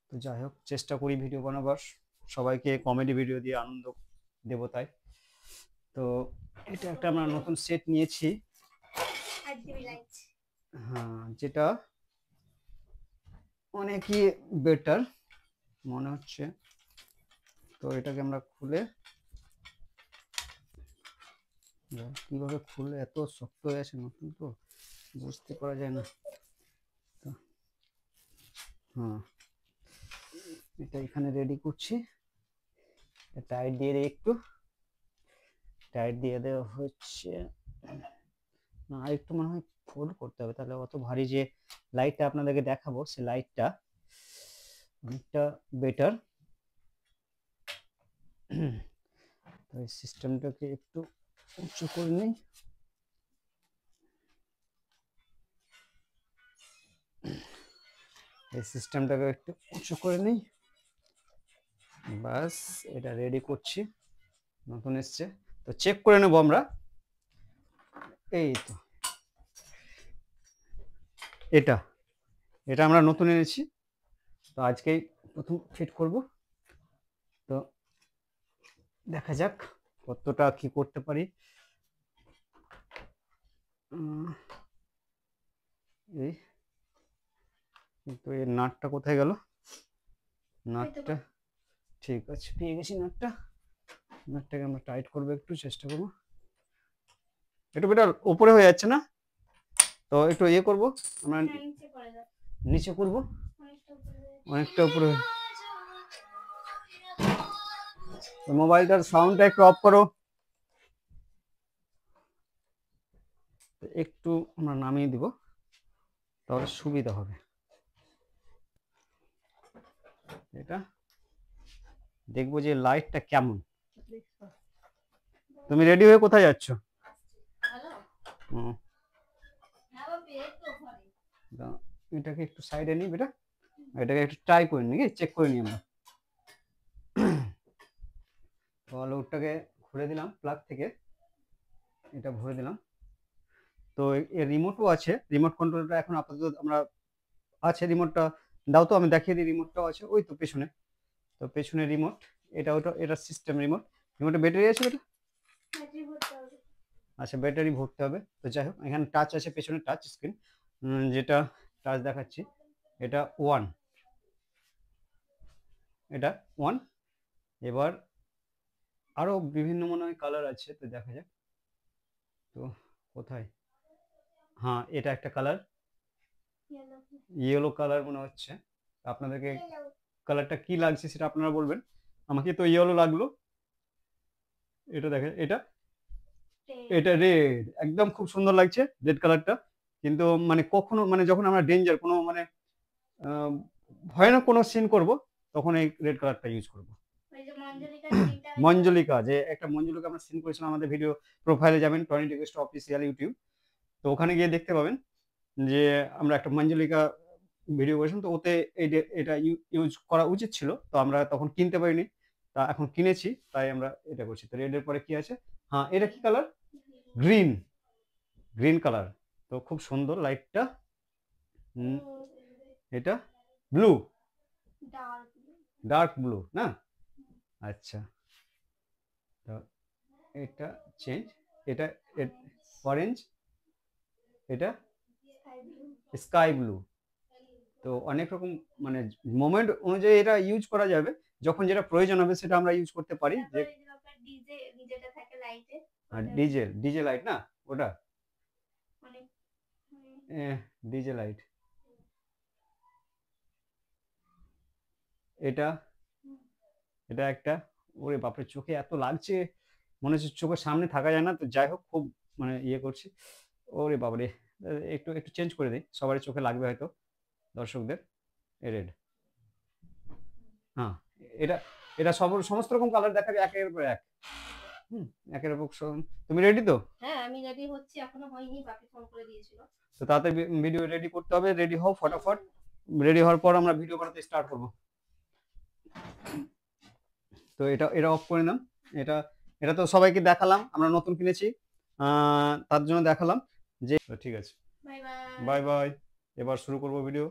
তো যাই হোক, চেষ্টা করি ভিডিও বানাবার, সবাইকে কমেডি ভিডিও দিয়ে আনন্দ দেব। তাই তো এটা একটা আমরা নতুন সেট নিয়েছি, হ্যাঁ, যেটা অনেকই বেটার মনে হচ্ছে। তো এটাকে আমরা খুলে, কিভাবে খুলে, এত শক্ত হয়ে আছে নতুন তো বুঝতে পারা যায় না। তো হ্যাঁ, এটা এখানে রেডি করছি, টাইট দিয়ে দিই, একটু টাইট দিয়ে দেওয়া হচ্ছে না, আর একটু মনে হয় ফোল্ড করতে হবে, তাহলে অত ভারী যে লাইটটা আপনাদেরকে দেখাবো সে লাইটটা অনেকটা বেটার। তো এই সিস্টেমটাকে একটু উঁচু করে নিই, এই সিস্টেমটাকে একটু উঁচু করে নিই, বাস এটা রেডি করছি, নতুন এসছে তো চেক করে নেবো আমরা। এই তো এটা এটা আমরা নতুন এনেছি, তো আজকেই প্রথম ফিট করব। তো দেখা যাক কতটা কি করতে পারি। এই কিন্তু এই নাটটা কোথায় গেল? নাটটা ঠিক আছে, পেয়ে গেছি নাটটা। নাটটাকে আমরা টাইট করবো, একটু চেষ্টা করবো, একটু বেটার উপরে হয়ে যাচ্ছে না, তো একটু ইয়ে করবো আমরা, নিচে করবো, অনেকটা উপরে। মোবাইলটার সাউন্ডটা একটু অফ করো, একটু আমরা নামিয়ে দিব, তাহলে সুবিধা হবে। এটা দেখবো যে লাইটটা কেমন। তুমি রেডি হয়ে কোথায় যাচ্ছ? এটাকে একটু সাইডে নিই বেটা, এটাকে একটু ট্রাই করে নিই, চেক করে নিই আমরা। লোডটাকে ঘুরে দিলাম প্লাগ থেকে, এটা ভরে দিলাম। তো এর রিমোটও আছে, রিমোট কন্ট্রোলটা এখন আপাতত আমরা আছে, রিমোটটা দাও তো আমি দেখিয়ে দিই, রিমোটটাও আছে ওই তো পেছনে। তো পেছনে রিমোট, এটা ওটা, এটা সিস্টেম রিমোট। রিমোটে ব্যাটারি আছে এটা? আচ্ছা, ব্যাটারি ভরতে হবে। তো যাই হোক, এখানে টাচ আছে, পেছনে টাচ স্ক্রিন, যেটা টাচ দেখাচ্ছি, এটা 1, এটা 1। এবার আরো বিভিন্ন মনে হয় কালার আছে, তো দেখা যাক। তো কোথায়, হ্যাঁ এটা একটা কালার, ইয়েলো কালার মনে হচ্ছে। আপনাদেরকে কালারটা কি লাগছে সেটা আপনারা বলবেন, আমাকে তো ইয়েলো লাগলো। এটা দেখেন, এটা এটা রেড, একদম খুব সুন্দর লাগছে রেড কালারটা। কিন্তু মানে কখনো মানে যখন আমরা ডেঞ্জার কোনো মানে ভয়ানক কোনো সিন করব, তখন এই রেড কালারটা ইউজ করব। মঞ্জলিকা, যে একটা মঞ্জলিকা আমরা সিন করেছিলাম, আমাদের ভিডিও প্রোফাইলে যাবেন, টনি রিকোয়েস্ট অফিসিয়াল ইউটিউব, তো ওখানে গিয়ে দেখতে পাবেন যে আমরা একটা মঞ্জলিকা ভিডিও করেছিলাম। তো ওতে এটা ইউজ করা উচিত ছিল, তো আমরা তখন কিনতে পারিনি, তা এখন কিনেছি, তাই আমরা এটা করছি। তো রেডের পরে কি আছে, হ্যাঁ এটা কি কালার, গ্রিন, গ্রিন কালার। তো খুব সুন্দর লাইটটা। এটা ব্লু, ডার্ক ব্লু না? আচ্ছা, তো এটা চেঞ্জ, এটা অরেঞ্জ, এটা স্কাই ব্লু। তো অনেক রকম মানে মোমেন্ট অনুযায়ী এটা ইউজ করা যাবে, যখন যেটা প্রয়োজন হবে সেটা আমরা ইউজ করতে পারি। যে ডিজে ডিজে লাইট না ওটা, ডিজে লাইট, এটা এটা একটা, ওরে বাপরে চোখে এত লাগছে, মনে হচ্ছে চোখের সামনে থাকা যায় না। তো যাই হোক, খুব মানে ইয়ে করছি, ওরে বাবারে, একটু একটু চেঞ্জ করে দিই, সবারই চোখে লাগবে হয়তো, দর্শকদের। রেড, হ্যাঁ এটা এটা সমস্ত রকম কালার দেখাবে একের পর এক। একের পর তুমি রেডি তো? হ্যাঁ আমি রেডি হচ্ছি, এখনো হয়নি, বাকি ফোন করে দিয়েছিল। তো তাড়াতাড়ি ভিডিও রেডি করতে হবে, রেডি হও ফটাফট, রেডি হওয়ার পর আমরা ভিডিও বানাতে স্টার্ট করব। তো এটা এটা অফ করে নাও। এটা এটা তো সবাইকে দেখালাম, আমরা নতুন কিনেছি তার জন্য দেখালাম যে। ঠিক আছে, বাই বাই, বাই বাই, এবার শুরু করব ভিডিও।